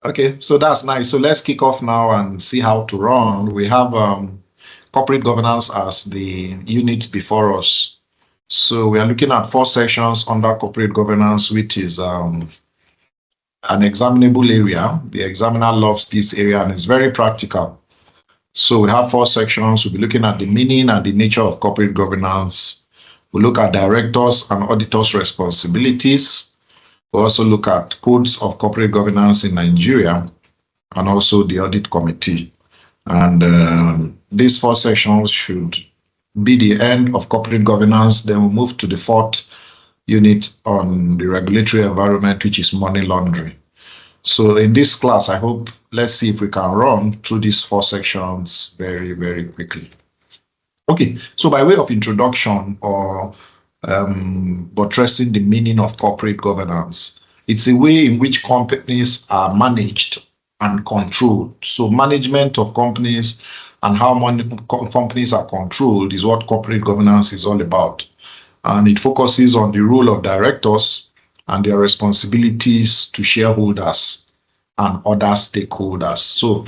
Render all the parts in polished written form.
Okay, so that's nice. So let's kick off now and see how to run. We have corporate governance as the unit before us. So we are looking at 4 sections under corporate governance, which is an examinable area. The examiner loves this area and it's very practical. So we have 4 sections. We'll be looking at the meaning and the nature of corporate governance. We'll look at directors and auditors' responsibilities. We'll also look at codes of corporate governance in Nigeria and also the audit committee. And these 4 sections should be the end of corporate governance. Then we'll move to the 4th unit on the regulatory environment, which is money laundering. So in this class, I hope, let's see if we can run through these 4 sections very, very quickly. Okay, so by way of introduction or buttressing the meaning of corporate governance, it's a way in which companies are managed and controlled. So management of companies and how companies are controlled is what corporate governance is all about. And it focuses on the role of directors and their responsibilities to shareholders and other stakeholders. So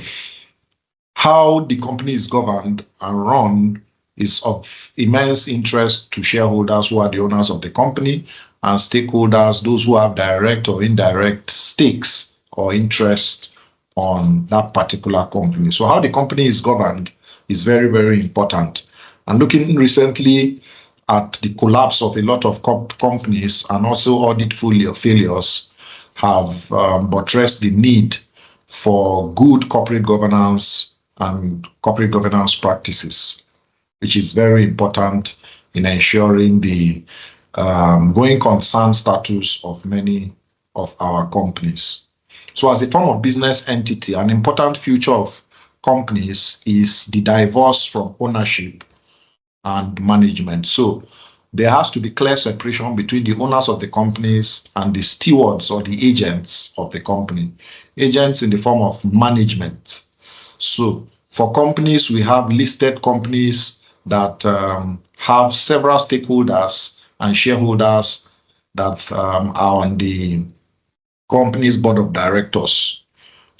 how the company is governed and run is of immense interest to shareholders who are the owners of the company and stakeholders, those who have direct or indirect stakes or interest on that particular company. So how the company is governed is very, very important. And looking recently at the collapse of a lot of companies and also audit failures have buttressed the need for good corporate governance and corporate governance practices, which is very important in ensuring the going concern status of many of our companies. So as a form of business entity, an important feature of companies is the divorce from ownership and management. So there has to be clear separation between the owners of the companies and the stewards or the agents of the company. Agents in the form of management. So for companies, we have listed companies that have several stakeholders and shareholders that are on the company's board of directors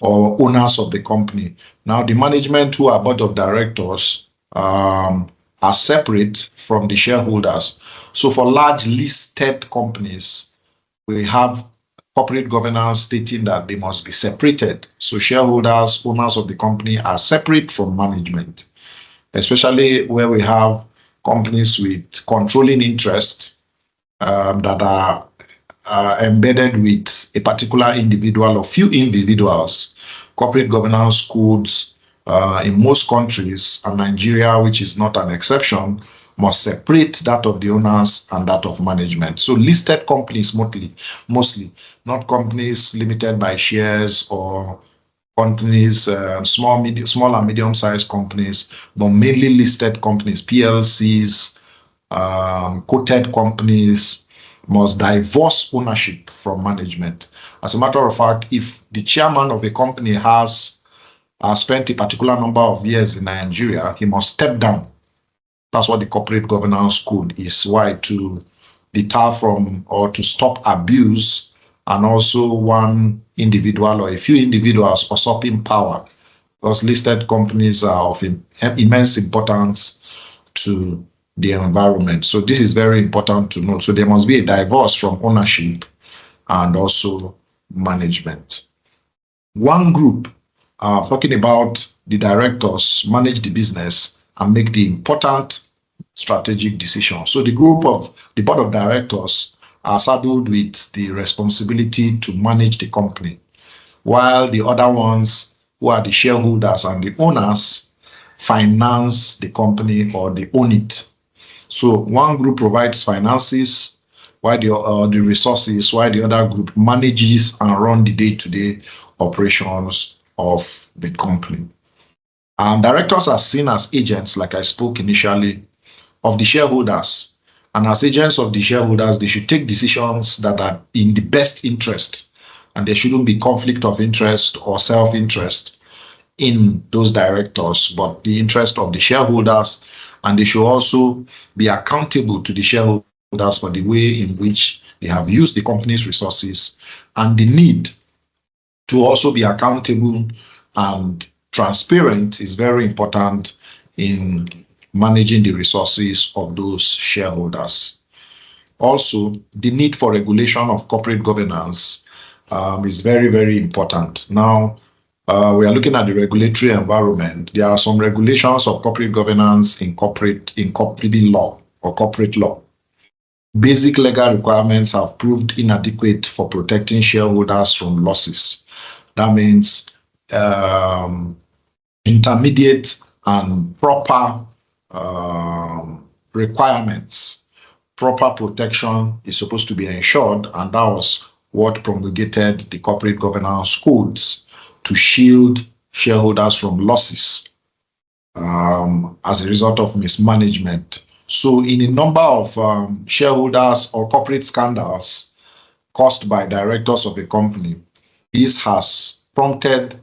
or owners of the company. Now, the management who are board of directors are separate from the shareholders. So for large listed companies, we have corporate governance stating that they must be separated. So shareholders, owners of the company are separate from management, especially where we have companies with controlling interest that are embedded with a particular individual or few individuals. Corporate governance codes in most countries, and Nigeria, which is not an exception, must separate that of the owners and that of management. So listed companies mostly, not companies limited by shares or companies, small and medium-sized companies, but mainly listed companies, PLCs, quoted companies, must divorce ownership from management. As a matter of fact, if the chairman of a company has spent a particular number of years in Nigeria, he must step down. That's what the corporate governance code is. Why? To deter from or to stop abuse and also one individual or a few individuals usurping power, because listed companies are of immense importance to the environment. So this is very important to note. So there must be a divorce from ownership and also management. One group, talking about the directors, manage the business and make the important strategic decisions. So the group of the board of directors are saddled with the responsibility to manage the company, while the other ones, who are the shareholders and the owners, finance the company or they own it. So one group provides finances, while the resources, while the other group manages and run the day-to-day operations of the company. And directors are seen as agents, like I spoke initially, of the shareholders. And as agents of the shareholders, they should take decisions that are in the best interest, and there shouldn't be conflict of interest or self-interest in those directors, but the interest of the shareholders. And they should also be accountable to the shareholders for the way in which they have used the company's resources and the need to also be accountable and transparent is very important in managing the resources of those shareholders. Also, the need for regulation of corporate governance is very, very important. Now, we are looking at the regulatory environment. There are some regulations of corporate governance in corporate law or corporate law. Basic legal requirements have proved inadequate for protecting shareholders from losses. That means intermediate and proper requirements, proper protection is supposed to be ensured, and that was what promulgated the corporate governance codes to shield shareholders from losses as a result of mismanagement. So in a number of shareholders or corporate scandals caused by directors of a company, this has prompted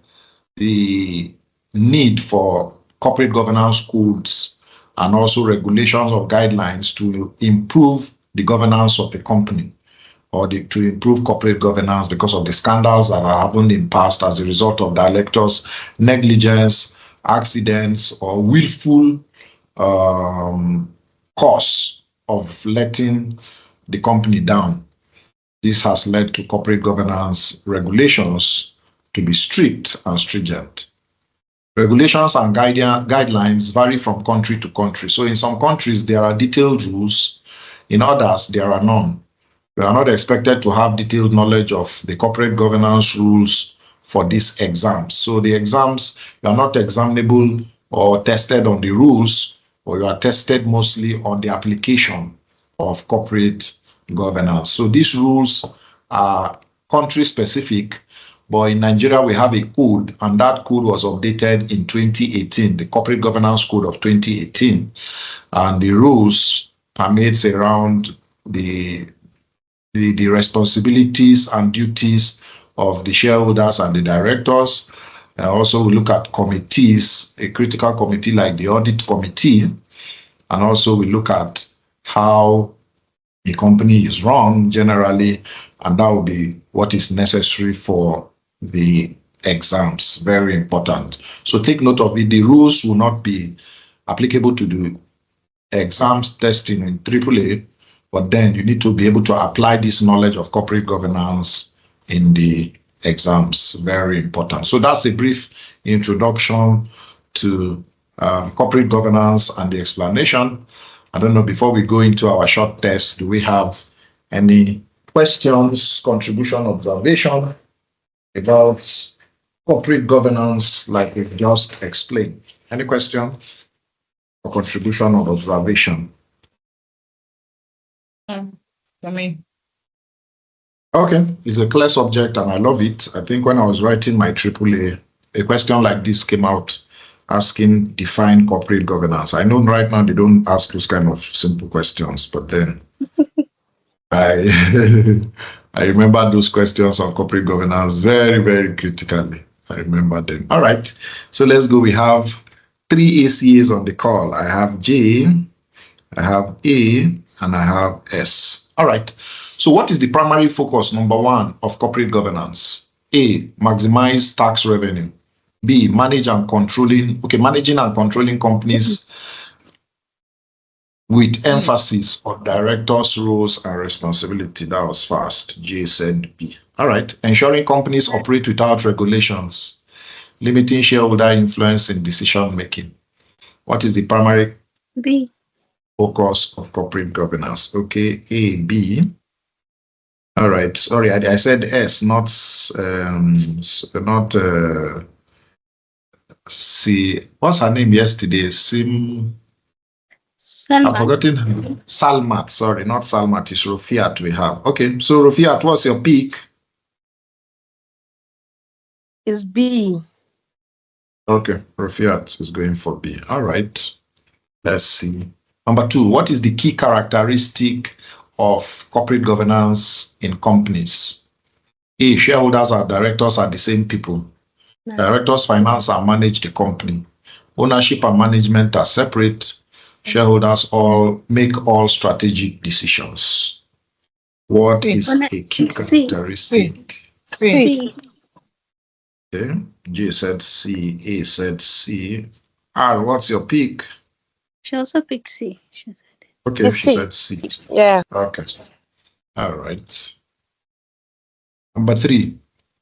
the need for corporate governance codes and also regulations or guidelines to improve the governance of the company, or to improve corporate governance because of the scandals that have happened in past as a result of directors' negligence, accidents, or willful cause of letting the company down. This has led to corporate governance regulations to be strict and stringent. Regulations and guidelines vary from country to country. So in some countries, there are detailed rules. In others, there are none. We are not expected to have detailed knowledge of the corporate governance rules for these exams. So the exams, you are not examinable or tested on the rules, or you are tested mostly on the application of corporate governance. So these rules are country specific, but in Nigeria we have a code, and that code was updated in 2018, the Corporate Governance Code of 2018, and the rules permits around the responsibilities and duties of the shareholders and the directors. And also we look at committees, a critical committee like the Audit Committee, and also we look at how the company is run generally, and that will be what is necessary for the exams. Very important. So take note of it. The rules will not be applicable to the exams testing in AAA, but then you need to be able to apply this knowledge of corporate governance in the exams. Very important. So that's a brief introduction to corporate governance and the explanation. I don't know, before we go into our short test, do we have any questions, contribution, observation about corporate governance like we've just explained? Any question or contribution or observation? For me. Okay, it's a clear subject and I love it. I think when I was writing my AAA, a question like this came out asking define corporate governance. I know right now they don't ask those kind of simple questions, but then I remember those questions on corporate governance very, very critically. I remember them. All right, so let's go. We have 3 ACAs on the call. I have J, I have A, and I have S. All right. So what is the primary focus, number 1, of corporate governance? A, maximize tax revenue. B, managing and controlling companies with emphasis on directors' roles and responsibility. That was fast. J said B. All right. Ensuring companies operate without regulations, limiting shareholder influence in decision making. What is the primary B focus of corporate governance? Okay, A, B. All right. Sorry, I said S, not C. What's her name yesterday? I've forgotten her name. Salmat. Sorry, not Salmat. It's Rofiat we have. Okay, so Rofiat, what's your pick? is B. Okay, Rofiat is going for B. All right. Let's see. Number 2, what is the key characteristic of corporate governance in companies? A, shareholders and directors are the same people. No. Directors finance and manage the company. Ownership and management are separate. Shareholders all make all strategic decisions. What is a key characteristic? C. Okay. J said C. A said C. R, what's your pick? She also picked C. She said. Okay, Let's she see. said C. Yeah. Okay. All right. Number 3.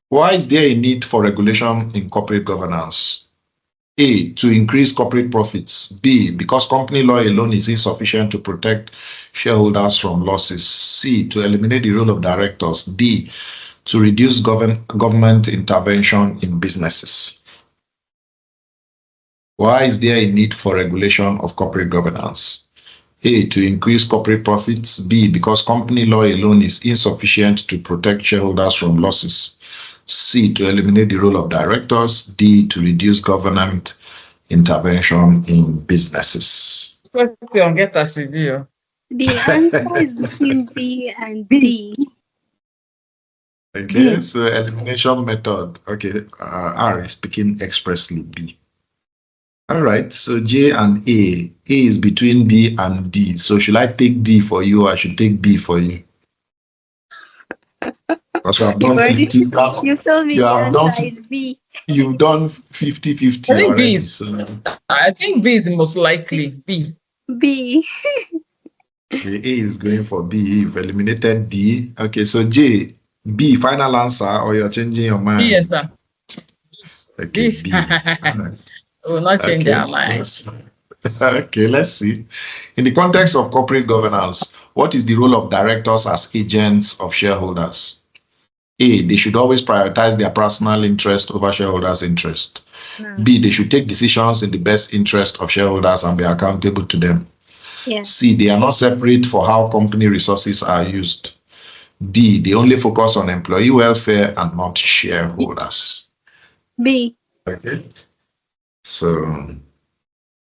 Why is there a need for regulation in corporate governance? A, to increase corporate profits. B, because company law alone is insufficient to protect shareholders from losses. C, to eliminate the role of directors. D, to reduce government intervention in businesses. Why is there a need for regulation of corporate governance? A, to increase corporate profits. B, because company law alone is insufficient to protect shareholders from losses. C, to eliminate the role of directors. D, to reduce government intervention in businesses. The answer is between B and D. Okay, so elimination method. Okay, R is speaking expressly B. All right, so J and A. A is between B and D. So should I take D for you or I should take B for you? Because I've done 50. You told me You the have done answer is B. You've done 50-50 already. I think B is the most likely. B. B. Okay, A is going for B. You've eliminated D. Okay, so J, B, final answer, or you're changing your mind? B, yes, sir. Okay, B. Right. We will not change our minds. Okay, let's see. In the context of corporate governance, what is the role of directors as agents of shareholders? A, they should always prioritize their personal interest over shareholders' interest. B, they should take decisions in the best interest of shareholders and be accountable to them. Yes. C, they are not separate for how company resources are used. D, they only focus on employee welfare and not shareholders. B. Okay. So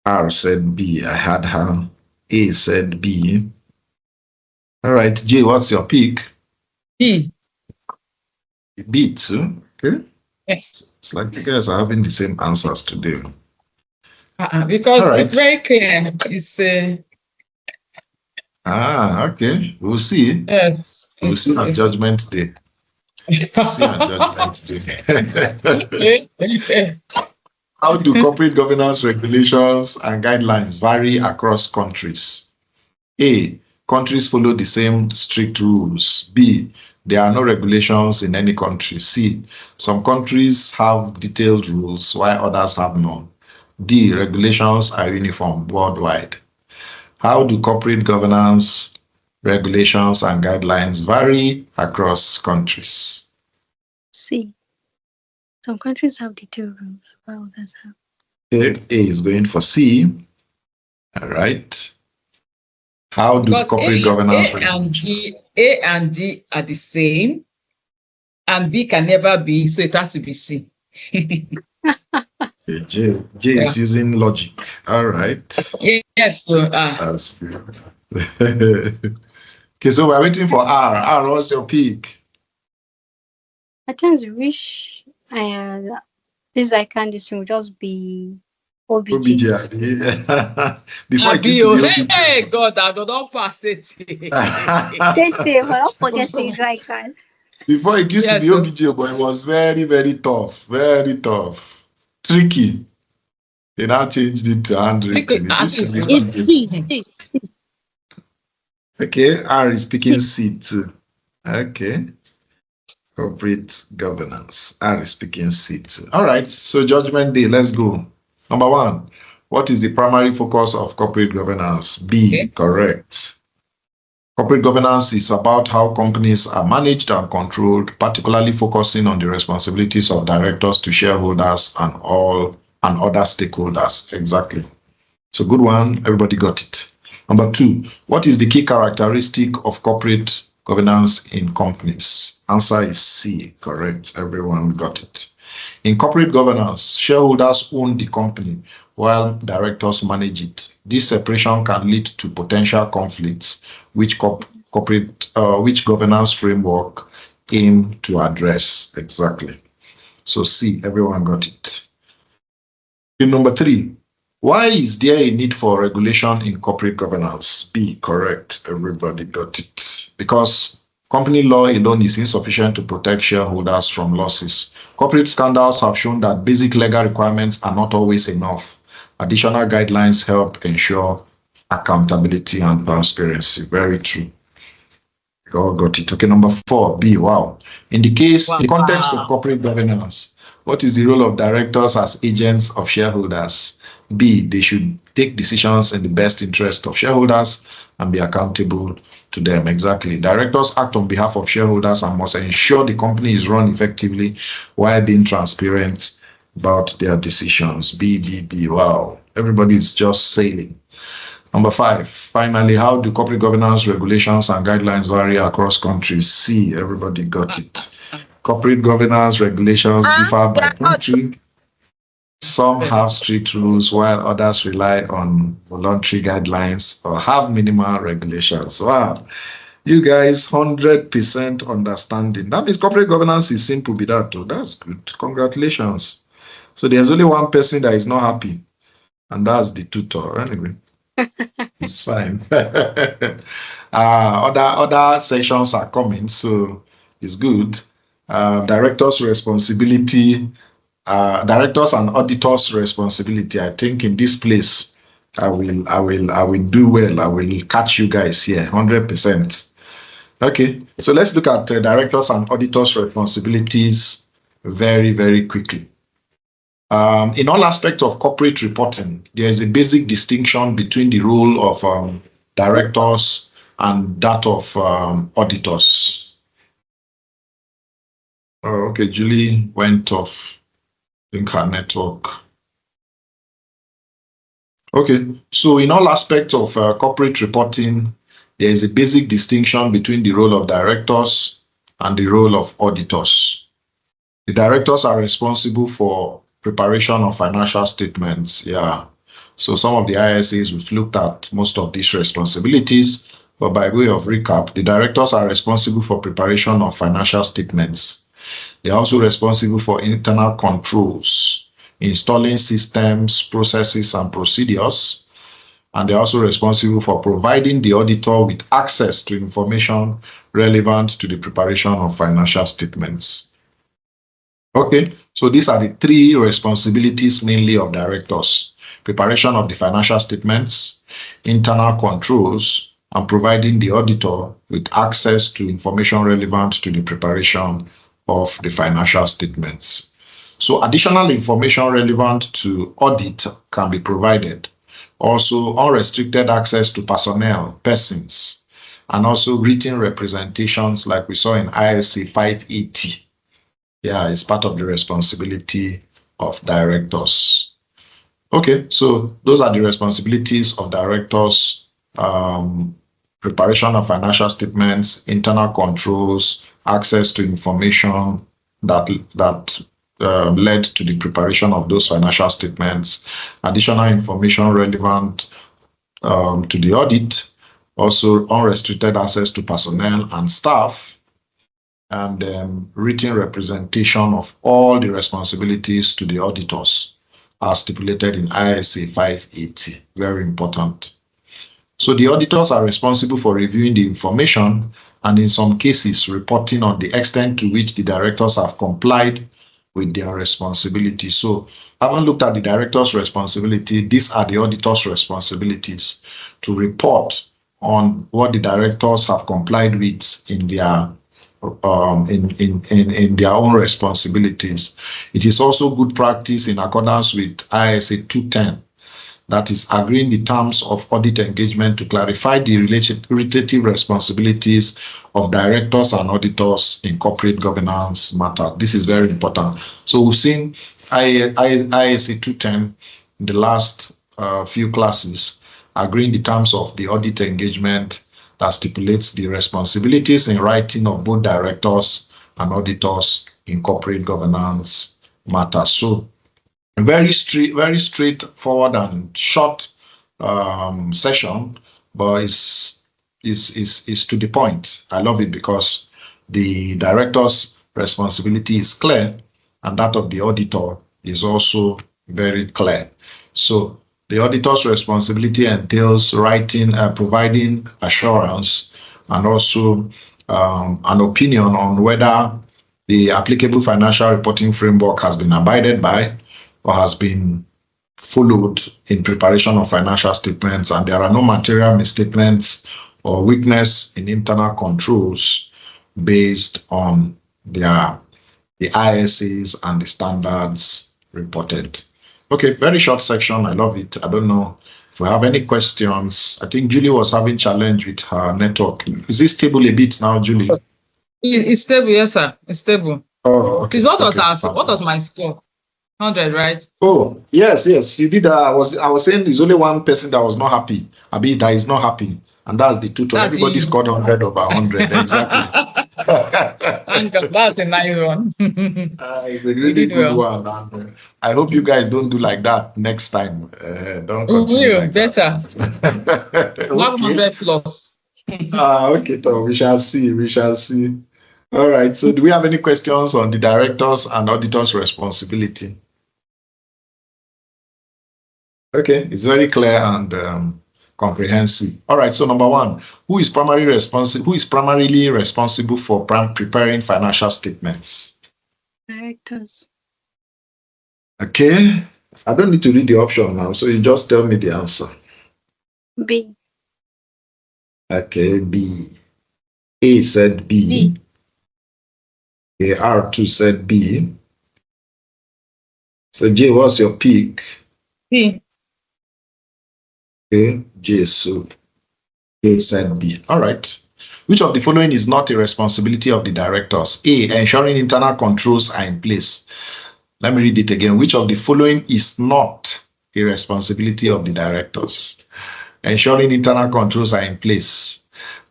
R said B. I had her. A said B. All right, J, what's your pick? B. B too. Okay. Yes. It's like you guys are having the same answers today. Because right. it's very clear. It's okay. We'll see. yes. We'll see on Judgment Day. We'll see on Judgment Day. How do corporate governance regulations and guidelines vary across countries? A, countries follow the same strict rules. B, there are no regulations in any country. C, some countries have detailed rules while others have none. D, regulations are uniform worldwide. How do corporate governance regulations and guidelines vary across countries? C. Some countries have detailed rules while others have. Okay, A is going for C. All right. How do corporate governance A and D are the same, and B can never be, so it has to be C. Okay, J is using logic. All right. Yes. So, that's good. Okay, so we're waiting for R. R, what's your pick? At times, we wish this ICAN this will just be OBG. Before it used to be OBG. Hey, God, I don't pass it. Don't forget to do ICAN. Before it used to be OBG, but it was very, very tough. Very tough. Tricky. They now changed it to handwritten. It's C. Okay, R is picking C too. Okay. Corporate governance. R is picking C too. All right, so Judgment Day, let's go. Number 1, what is the primary focus of corporate governance? B, correct. Corporate governance is about how companies are managed and controlled, particularly focusing on the responsibilities of directors to shareholders and other stakeholders. Exactly. So good one, everybody got it. Number 2, what is the key characteristic of corporate governance in companies? Answer is C, correct. Everyone got it. In corporate governance, shareholders own the company while directors manage it. This separation can lead to potential conflicts, which governance framework aim to address. Exactly. So C, everyone got it. In number 3, why is there a need for regulation in corporate governance? B, correct. Everybody got it. Because Company law alone is insufficient to protect shareholders from losses. Corporate scandals have shown that basic legal requirements are not always enough. Additional guidelines help ensure accountability and transparency. Very true. You all got it. Okay, number 4B. Wow. In the context of corporate governance, what is the role of directors as agents of shareholders? B, they should take decisions in the best interest of shareholders and be accountable to them. Exactly. Directors act on behalf of shareholders and must ensure the company is run effectively while being transparent about their decisions. B. Wow. Everybody is just sailing. Number 5, finally, how do corporate governance regulations and guidelines vary across countries? C, everybody got it. Corporate governance regulations differ by country. Some have strict rules while others rely on voluntary guidelines or have minimal regulations. Wow, you guys 100% understanding. That means corporate governance is simple with that too. That's good. Congratulations. So there's only one person that is not happy, and that's the tutor. Anyway, it's fine. Other sections are coming, so it's good. Directors' responsibility. Directors and auditors' responsibility. I think in this place, I will do well. I will catch you guys here, 100%. Okay, so let's look at directors and auditors' responsibilities very, very quickly. In all aspects of corporate reporting, there is a basic distinction between the role of directors and that of auditors. Oh, okay, Julie went off. Think her network. Okay, so in all aspects of corporate reporting, there is a basic distinction between the role of directors and the role of auditors. The directors are responsible for preparation of financial statements. Yeah, so some of the ISAs we've looked at most of these responsibilities, but by way of recap, the directors are responsible for preparation of financial statements. They're also responsible for internal controls, installing systems, processes, and procedures. And they're also responsible for providing the auditor with access to information relevant to the preparation of financial statements. Okay, so these are the 3 responsibilities mainly of directors: preparation of the financial statements, internal controls, and providing the auditor with access to information relevant to the preparation of the financial statements. So additional information relevant to audit can be provided. Also, unrestricted access to personnel, persons, and also written representations like we saw in ISA 580. Yeah, it's part of the responsibility of directors. Okay, so those are the responsibilities of directors: preparation of financial statements, internal controls, access to information that led to the preparation of those financial statements, additional information relevant to the audit, also unrestricted access to personnel and staff, and written representation of all the responsibilities to the auditors as stipulated in ISA 580. Very important. So the auditors are responsible for reviewing the information and in some cases reporting on the extent to which the directors have complied with their responsibility. So having looked at the director's responsibility, these are the auditor's responsibilities: to report on what the directors have complied with in their in their own responsibilities. It is also good practice in accordance with ISA 210. That is agreeing the terms of audit engagement to clarify the relative responsibilities of directors and auditors in corporate governance matter. This is very important. So we've seen ISA 210 in the last few classes, agreeing the terms of the audit engagement that stipulates the responsibilities in writing of both directors and auditors in corporate governance matters. So a very straightforward and short session, but is to the point. I love it because the director's responsibility is clear and that of the auditor is also very clear. So the auditor's responsibility entails writing, providing assurance and also an opinion on whether the applicable financial reporting framework has been abided by or has been followed in preparation of financial statements, and there are no material misstatements or weakness in internal controls based on the ISAs and the standards reported. Okay, very short section. I love it. I don't know if we have any questions. I think Julie was having challenge with her network. Is this stable a bit now, Julie? It's stable, yes, sir. It's stable. Oh, okay. What was my score? 100, right? Oh, yes, you did. I was saying there's only one person that was not happy. Abi, that is not happy, and that's the tutor. Everybody scored 100 over 100. Exactly. That's a nice one. It's a really good one. And, I hope you guys don't do like that next time. Don't continue like better. That. 100 plus. Okay, so we shall see. All right. So, do we have any questions on the directors and auditors' responsibility? Okay, it's very clear and comprehensive. All right. So, number one, who is primarily responsible for preparing financial statements? Directors. Okay. I don't need to read the option now, so you just tell me the answer. B. Okay, B. A said B. R2 said B. So J, what's your pick? B. Okay, J, so A said B. All right. Which of the following is not a responsibility of the directors? A, ensuring internal controls are in place. Let me read it again. Which of the following is not a responsibility of the directors? Ensuring internal controls are in place,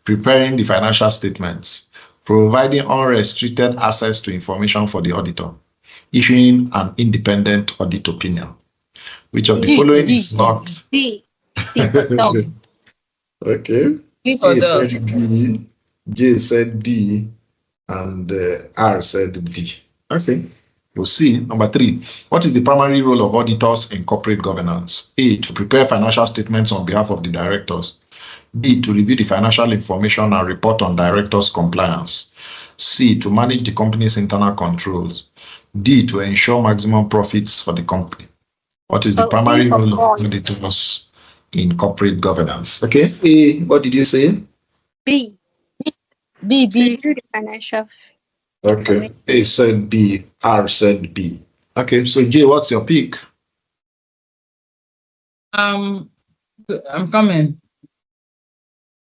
preparing the financial statements, providing unrestricted access to information for the auditor, issuing an independent audit opinion. Which of the following is not? D. Okay. A said D, J said D, and R said D. Okay. We'll see. Number 3. What is the primary role of auditors in corporate governance? A, to prepare financial statements on behalf of the directors. B, to review the financial information and report on directors' compliance. C, to manage the company's internal controls. D, to ensure maximum profits for the company. What is the primary role of auditors in corporate governance? Okay. A, what did you say? B. B. To review the financial. Okay. A said B, R said B. Okay, so J, what's your pick? I'm coming.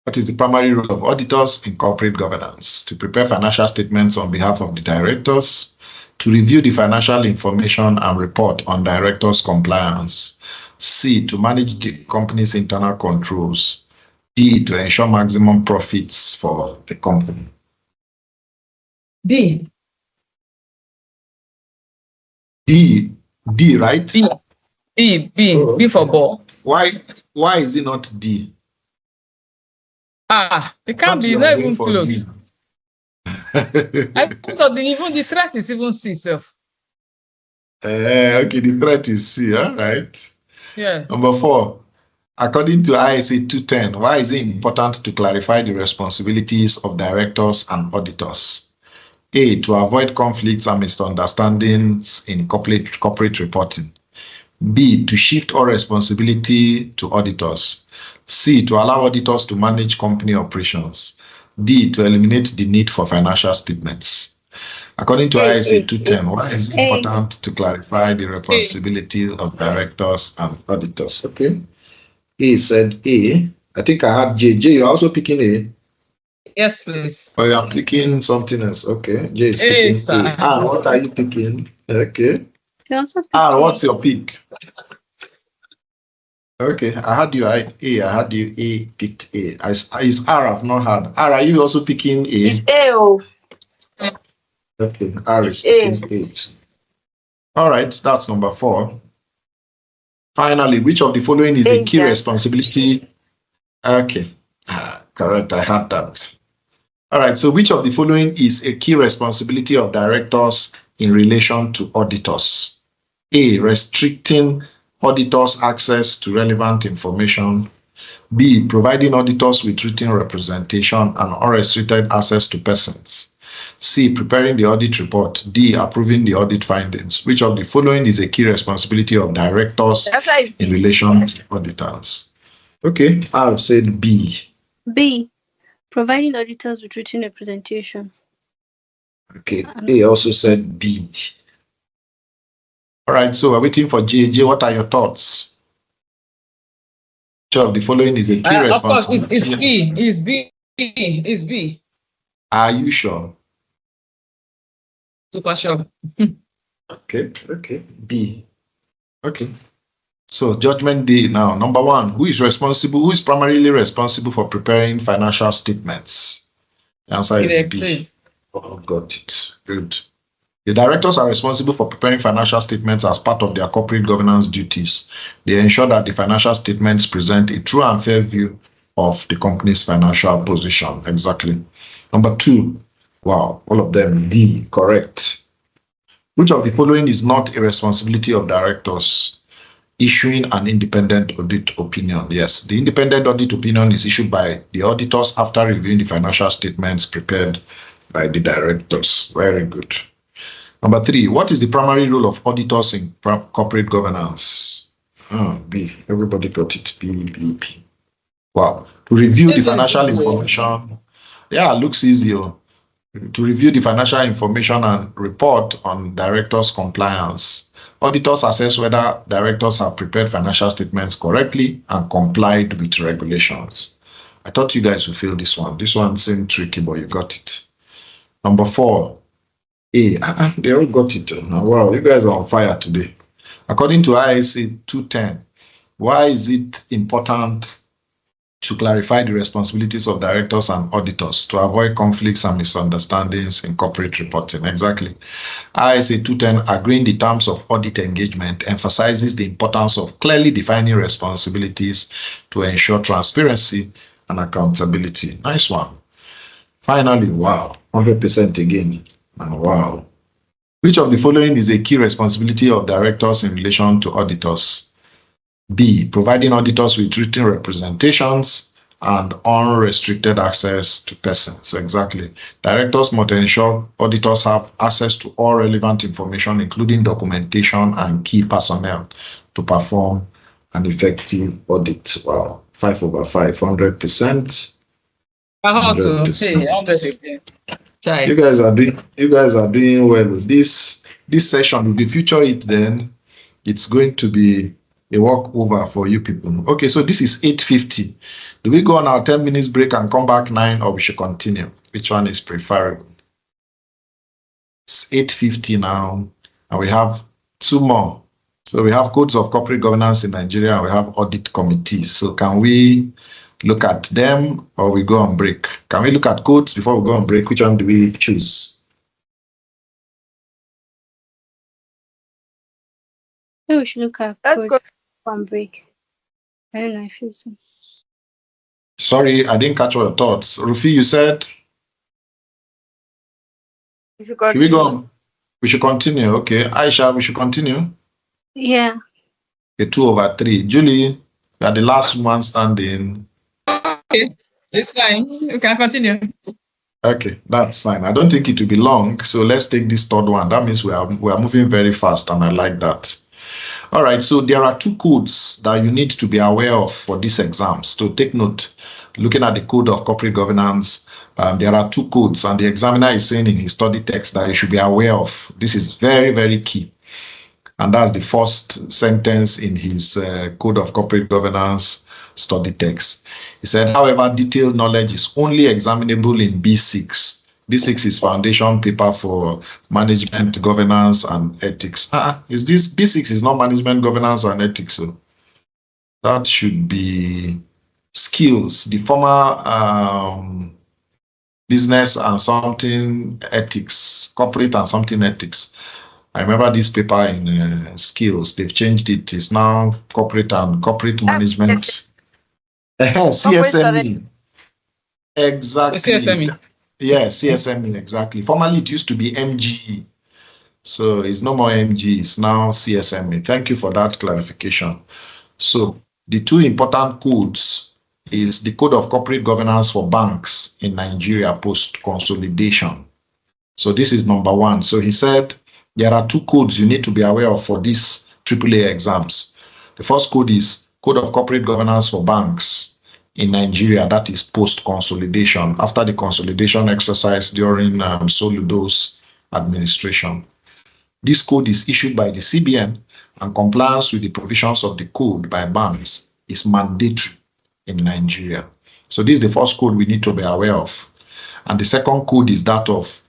What is the primary role of auditors in corporate governance? To prepare financial statements on behalf of the directors, to review the financial information and report on directors' compliance. C, to manage the company's internal controls. D, to ensure maximum profits for the company. D, right? B for ball. Why is it not D? It can't be, not even close. I thought even the threat is even C self. Okay, the threat is C, all right. Yeah. Number 4, according to ISA 210, why is it important to clarify the responsibilities of directors and auditors? A, to avoid conflicts and misunderstandings in corporate reporting. B, to shift all responsibility to auditors. C, to allow auditors to manage company operations. D, to eliminate the need for financial statements. According to ISA 210, why is it important to clarify the responsibility of directors and auditors? Okay. A said A. I think I had J. J, you're also picking A. Yes, please. Oh, you're picking something else. Okay. J is picking A. What are you picking? Okay. What's your pick? Okay, I had you A. I had you A picked A. Is R I've not had. R, are you also picking A? It's A. Okay, R is picking A. All right, that's number 4. Finally, which of the following is a key responsibility? Okay, correct, I had that. All right, so which of the following is a key responsibility of directors in relation to auditors? A, restricting auditors' access to relevant information. B, providing auditors with written representation and unrestricted access to persons. C, preparing the audit report. D, approving the audit findings. Which of the following is a key responsibility of directors in relation to auditors? Okay, I've said B. B, providing auditors with written representation. Okay, A also said B. All right, so we're waiting for J. J, what are your thoughts? Which of the following is a key responsibility? Of course, it's B. It's B. It's B. Are you sure? Super sure. Okay, B. Okay. So judgment day now. Number one, who is primarily responsible for preparing financial statements? The answer is B. Oh, got it. Good. The directors are responsible for preparing financial statements as part of their corporate governance duties. They ensure that the financial statements present a true and fair view of the company's financial position. Exactly. Number two, wow, all of them, D, correct. Which of the following is not a responsibility of directors? Issuing an independent audit opinion. Yes, the independent audit opinion is issued by the auditors after reviewing the financial statements prepared by the directors. Very good. Number three, what is the primary role of auditors in corporate governance? B. Everybody got it. B. Wow. To review the financial information. Yeah, looks easier. To review the financial information and report on directors' compliance. Auditors assess whether directors have prepared financial statements correctly and complied with regulations. I thought you guys would feel this one. This one seemed tricky, but you got it. Number four, A. They all got it. Wow, you guys are on fire today. According to ISA 210, why is it important to clarify the responsibilities of directors and auditors to avoid conflicts and misunderstandings in corporate reporting? Exactly. ISA 210, agreeing the terms of audit engagement, emphasizes the importance of clearly defining responsibilities to ensure transparency and accountability. Nice one. Finally, wow, 100% again. Wow. Which of the following is a key responsibility of directors in relation to auditors? B, providing auditors with written representations and unrestricted access to persons. Exactly. Directors must ensure auditors have access to all relevant information, including documentation and key personnel, to perform an effective audit. Wow. 5 over 5, 100%. 100%. You guys are doing well with this session. With the future it then, it's going to be a walkover for you people. Okay, so this is 8:50. Do we go on our 10 minutes break and come back 9, or we should continue? Which one is preferable? It's 8:50 now, and we have 2 more. So we have codes of corporate governance in Nigeria, and we have audit committees. So can we look at them, or we go on break? Can we look at codes before we go on break? Which one do we choose? We should look at codes on break. I don't know if it's so. Sorry, I didn't catch your thoughts. Rufi, you said? Should we go on? We should continue. Okay. Aisha, we should continue? Yeah. Okay, 2 over 3. Julie, you are the last one standing. Okay, it's fine. You can continue. Okay, that's fine. I don't think it will be long. So let's take this third one. That means we are moving very fast, and I like that. All right, so there are 2 codes that you need to be aware of for these exams. So take note, looking at the code of corporate governance, there are 2 codes, and the examiner is saying in his study text that you should be aware of. This is very, very key. And that's the first sentence in his code of corporate governance study text. He said, however, detailed knowledge is only examinable in B6. B6 is foundation paper for management, governance, and ethics. Is this B6 is not management, governance, and ethics? So that should be skills, the former business and something ethics, corporate and something ethics. I remember this paper in skills. They've changed it. It's now corporate and corporate management. CSME. Exactly. CSME. Yeah, CSME, exactly. Formerly, it used to be MGE. So it's no more MGE, it's now CSME. Thank you for that clarification. So the two important codes is the Code of Corporate Governance for Banks in Nigeria post-consolidation. So this is number one. So he said there are two codes you need to be aware of for these AAA exams. The first code is Code of Corporate Governance for Banks in Nigeria, that is post-consolidation, after the consolidation exercise during Soludo's administration. This code is issued by the CBN, and compliance with the provisions of the code by banks is mandatory in Nigeria. So this is the first code we need to be aware of. And the second code is that of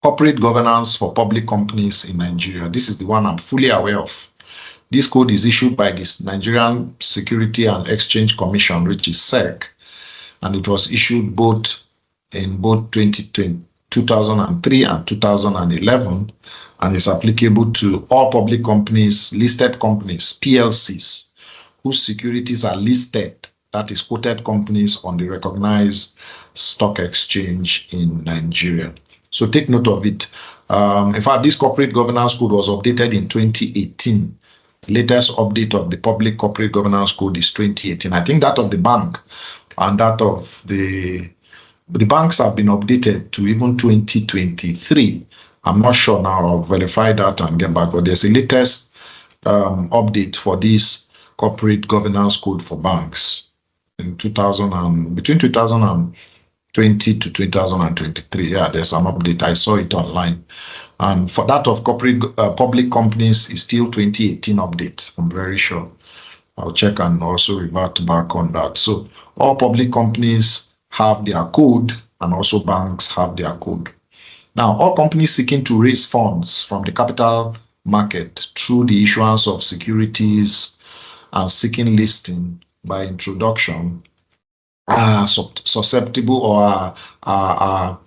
Corporate Governance for Public Companies in Nigeria. This is the one I'm fully aware of. This code is issued by the Nigerian Security and Exchange Commission, which is SEC, and it was issued in both 2003 and 2011, and is applicable to all public companies, listed companies, PLCs, whose securities are listed, that is quoted companies on the recognized stock exchange in Nigeria. So take note of it. In fact, this corporate governance code was updated in 2018. The latest update of the public corporate governance code is 2018. I think that of the bank and that of the banks have been updated to even 2023. I'm not sure now. I'll verify that and get back. But there's a latest update for this corporate governance code for banks in between 2020 to 2023. Yeah, there's an update. I saw it online. And for that of corporate public companies is still 2018 update. I'm very sure. I'll check and also revert back on that. So all public companies have their code, and also banks have their code. Now, all companies seeking to raise funds from the capital market through the issuance of securities and seeking listing by introduction are susceptible or are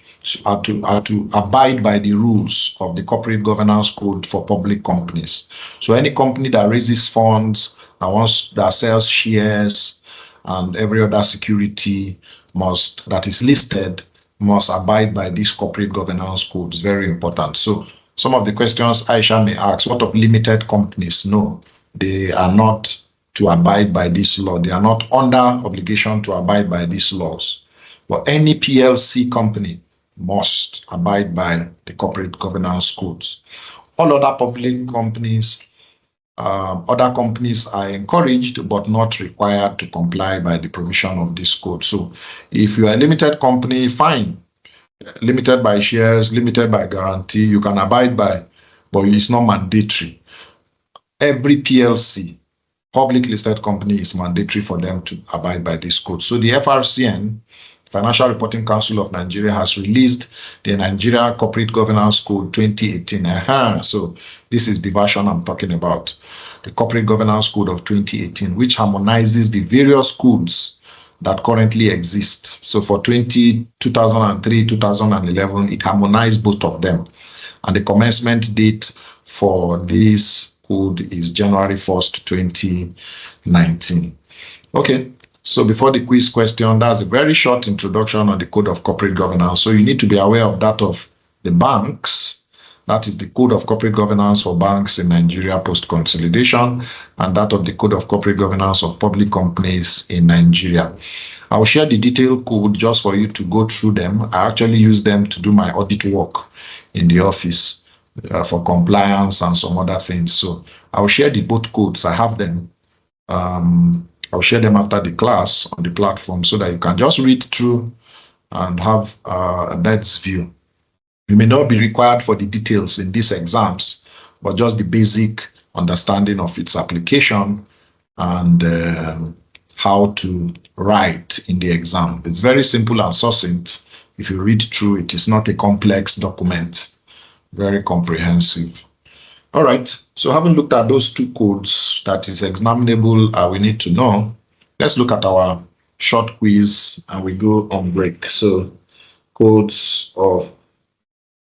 to abide by the rules of the Corporate Governance Code for public companies. So any company that raises funds and that sells shares and every other security that is listed must abide by this Corporate Governance Code. It's very important. So some of the questions Aisha may ask, what of limited companies? No, they are not to abide by this law. They are not under obligation to abide by these laws. But any PLC company must abide by the Corporate Governance Codes. All other public companies, other companies are encouraged but not required to comply by the provision of this code. So if you are a limited company, fine. Limited by shares, limited by guarantee, you can abide by, but it's not mandatory. Every PLC, public listed company, is mandatory for them to abide by this code. So the FRCN, Financial Reporting Council of Nigeria, has released the Nigeria Corporate Governance Code 2018. So this is the version I'm talking about, the Corporate Governance Code of 2018, which harmonizes the various codes that currently exist. So for 2003, 2011, it harmonized both of them. And the commencement date for this code is January 1st, 2019. Okay. So before the quiz question, that's a very short introduction on the Code of Corporate Governance. So you need to be aware of that of the banks. That is the Code of Corporate Governance for Banks in Nigeria post-consolidation, and that of the Code of Corporate Governance of Public Companies in Nigeria. I will share the detailed code just for you to go through them. I actually use them to do my audit work in the office for compliance and some other things. So I will share both codes. I have them. I'll share them after the class on the platform so that you can just read through and have a bird's view. You may not be required for the details in these exams, but just the basic understanding of its application and how to write in the exam. It's very simple and succinct. If you read through it, it's not a complex document, very comprehensive. All right, so having looked at those two codes that is examinable, we need to know, let's look at our short quiz and we go on break. So codes of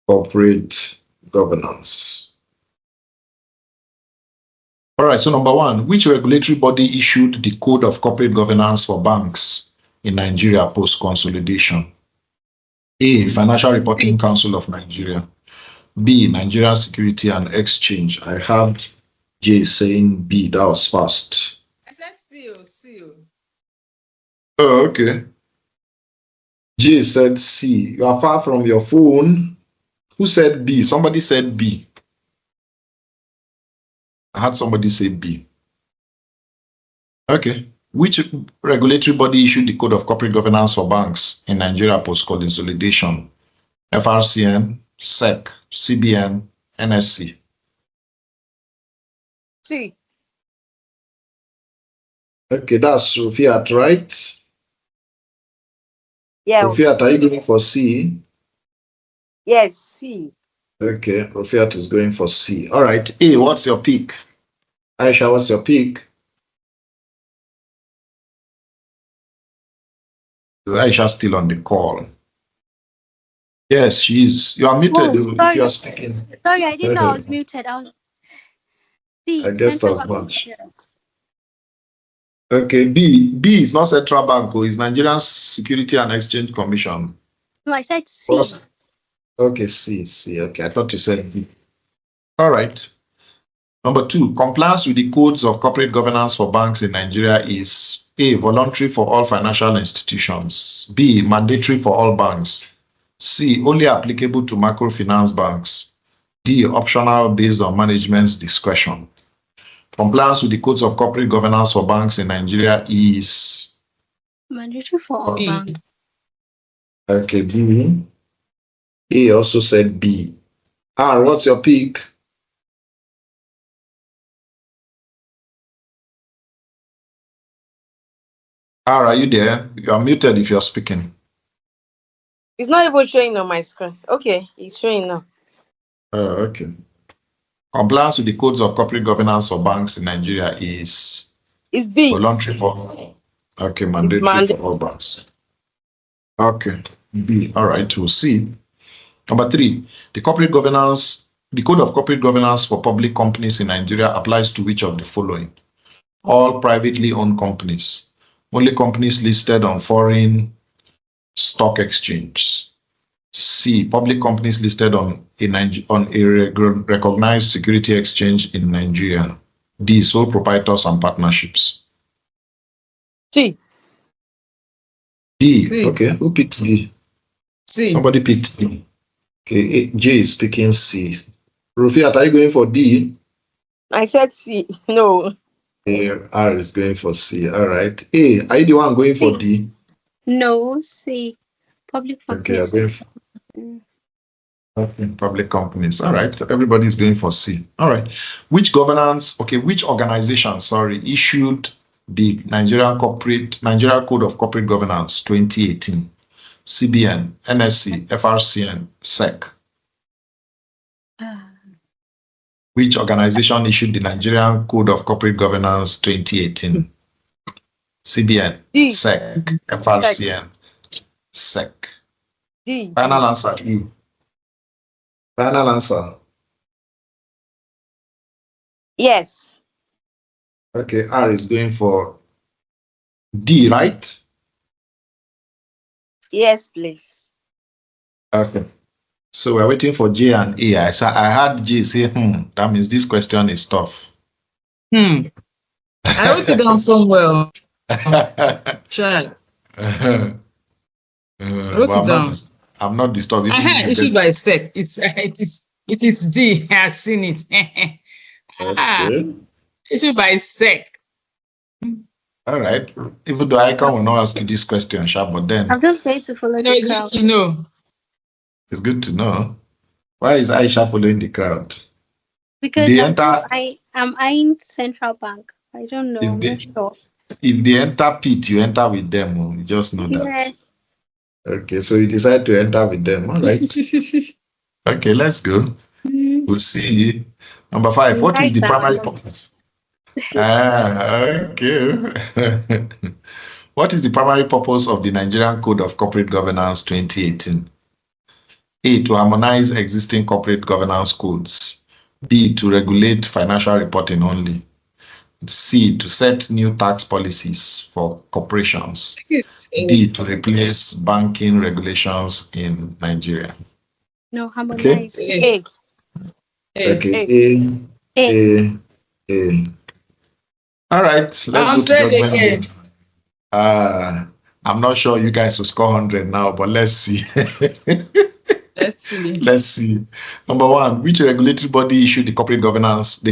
corporate governance. All right, so number one, which regulatory body issued the Code of Corporate Governance for Banks in Nigeria post-consolidation? A, Financial Reporting Council of Nigeria. B, Nigeria Security and Exchange. I heard J saying B, that was fast. I said C. Oh, okay. J said C. You are far from your phone. Who said B? Somebody said B. I had somebody say B. Okay. Which regulatory body issued the Code of Corporate Governance for Banks in Nigeria post-consolidation? FRCN, SEC, CBN, NSC. C. Okay, that's Rufiat, right? Yes. Rufiat, are you going for C? Yes, C. Okay, Rufiat is going for C. All right. A, what's your pick? Aisha, what's your pick? Is Aisha still on the call? Yes, she is. You are muted if sorry. you are speaking. Sorry, I didn't know I was muted. I was C. I guess Central that's Bank. much. Okay, B. B is not Central Bank, it's Nigerian Security and Exchange Commission. No, I said C. Okay, C. Okay, I thought you said B. All right. Number 2, compliance with the codes of corporate governance for banks in Nigeria is A, voluntary for all financial institutions, B, mandatory for all banks, C, only applicable to microfinance banks, D, optional based on management's discretion. Compliance with the codes of corporate governance for banks in Nigeria is mandatory for all B. banks. Okay, B. A also said B. R, what's your pick? R, are you there? You are muted if you're speaking. It's not even showing on my screen. Okay, it's showing now. Okay. Compliance with the codes of corporate governance for banks in Nigeria is It's B. voluntary for, okay, mandatory for all banks. Okay, B. All right, we'll see. Number 3, the Code of Corporate Governance for public companies in Nigeria applies to which of the following? All privately owned companies, only companies listed on foreign stock exchanges. C, public companies listed on a recognized security exchange in Nigeria. D, sole proprietors and partnerships. C. D. C. Okay, who picked D? C. Somebody picked D. Okay, J is picking C. Rufiat, are you going for D? I said C. No. R is going for C. All right. A, are you the one going for D? No, C. Public Okay, companies. I'm going for public companies. All right. Everybody's going for C. All right. Which organization, issued the Nigeria Code of Corporate Governance 2018? CBN, NSC, FRCN, SEC. Which organization issued the Nigerian Code of Corporate Governance 2018? CBN, D. SEC, FRCN, SEC. D. Final answer, E. Final answer. Yes. Okay, R is going for D, right? Yes, please. Okay. So we're waiting for J and A. I heard J say, that means this question is tough. I wrote it down somewhere. Check. Wrote it down. I'm not disturbing. I had issued by SEC. It is D. I have seen it. Okay. Issued by SEC. All right. Even though ICAN will not ask you this question, Sharp, but then I'm just going to follow the It's crowd. good to know. it's good to know. Why is Aisha following the crowd? Because They I'm eyeing Central Bank. I don't know. If I'm they- not sure. If they enter pit, you enter with them. You just know Yeah. that. Okay, so you decide to enter with them. All right. Okay, let's go. We'll see. Number 5. What is the primary purpose? Okay. What is the primary purpose of the Nigerian Code of Corporate Governance 2018? A, to harmonize existing corporate governance codes. B, to regulate financial reporting only. C, to set new tax policies for corporations. D, to replace banking regulations in Nigeria. No, harmonize. A. Okay, A. All right, let's go to 100 judgment again. day. I'm not sure you guys will score 100 now, but let's see. Let's see. Let's see. Number one, which regulatory body issued the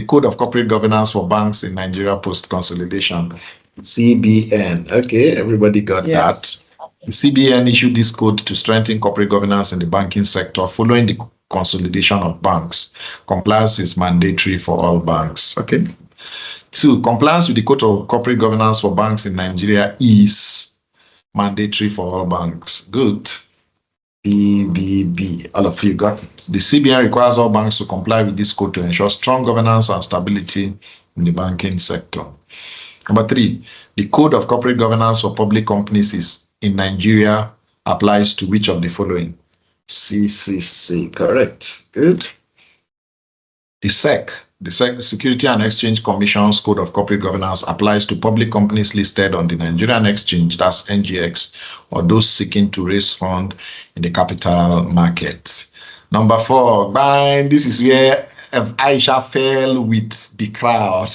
Code of Corporate Governance for Banks in Nigeria post-consolidation? CBN. Okay, everybody got Yes. that. The CBN issued this code to strengthen corporate governance in the banking sector following the consolidation of banks. Compliance is mandatory for all banks. Okay. 2, compliance with the Code of Corporate Governance for Banks in Nigeria is mandatory for all banks. Good. B. All of you got it. The CBN requires all banks to comply with this code to ensure strong governance and stability in the banking sector. Number 3, the Code of Corporate Governance for Public Companies in Nigeria applies to which of the following? C. Correct. Good. The SEC, the Security and Exchange Commission's Code of Corporate Governance applies to public companies listed on the Nigerian Exchange, that's NGX, or those seeking to raise funds in the capital market. Number 4, bang, this is where Aisha fell with the crowd.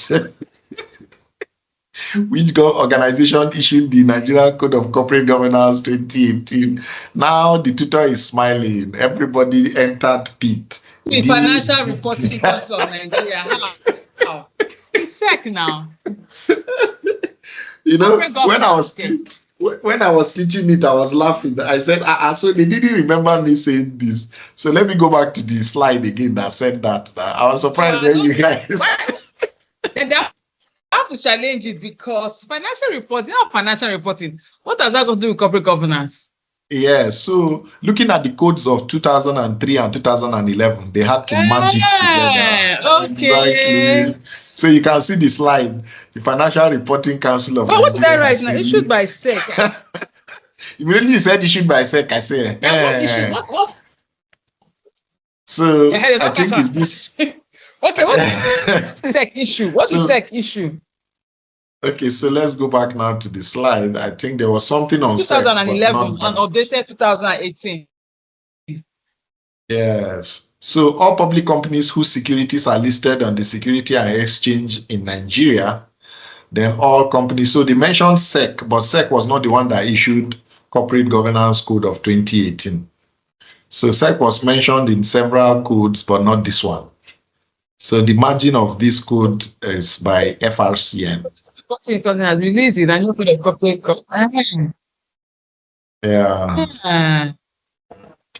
Which organization issued the Nigerian Code of Corporate Governance 2018? Now the tutor is smiling. Everybody entered pit. The Financial Reporting Council of Nigeria. How? It's SEC now. You know, when I was teaching it, I was laughing. I said, so they didn't remember me saying this. So let me go back to the slide again that said that. I was surprised when you guys. Then they have to challenge it because financial reporting, not financial reporting. What has that got to do with corporate governance? Yeah, so looking at the codes of 2003 and 2011, they had to merge it together. Okay. Exactly. So you can see the slide. The Financial Reporting Council of But what did I Nigeria write now? Issued by SEC. Immediately you said issued by SEC, I say. What issue? What? So Yeah, I think it's this. Okay, what is the SEC issue? What's the SEC issue? Okay, so let's go back now to the slide. I think there was something on 2011 and updated 2018. Yes. So all public companies whose securities are listed on the Security and Exchange in Nigeria, then all companies. So they mentioned SEC, but SEC was not the one that issued Corporate Governance Code of 2018. So SEC was mentioned in several codes, but not this one. So the margin of this code is by FRCN. Has released it, and you put a corporate. Yeah.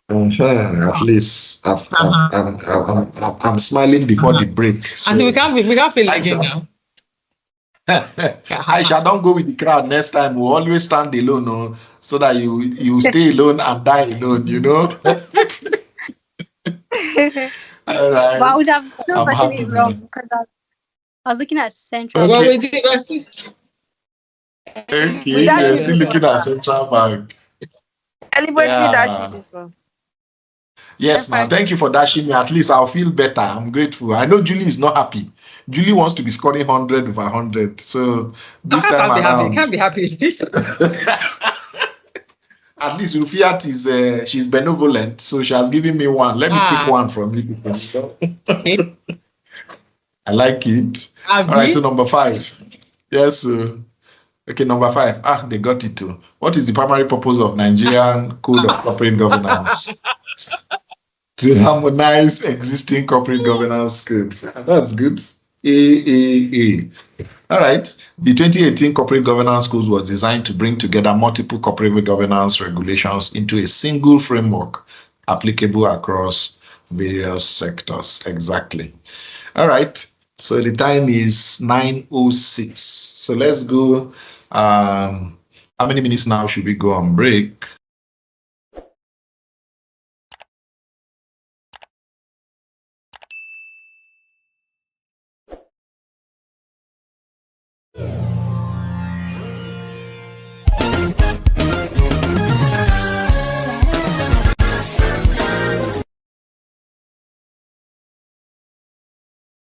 At least I'm smiling before the break. So. And we can't feel like it now. Aisha, don't go with the crowd next time. We'll always stand alone, no, so that you stay alone and die alone, you know. All right. But I would have still gotten it wrong because I was looking at Central. Well, Bank. we did. Okay, you're still looking at Central Bank. Anybody Yeah. dash this one? Yes, ma'am. Thank you for dashing me. At least I'll feel better. I'm grateful. I know Julie is not happy. Julie wants to be scoring 100 over 100. So this time around, Can't be happy. at least Rufiat is she's benevolent, so she has given me one. Let me take one from you. I like it. All right, so number 5. Yes, okay, number 5. They got it too. What is the primary purpose of Nigerian Code of Corporate Governance? To harmonize existing corporate governance codes. That's good. All right. The 2018 Corporate Governance Code was designed to bring together multiple corporate governance regulations into a single framework applicable across various sectors. Exactly. All right. So the time is 9:06. So let's go. How many minutes now should we go on break?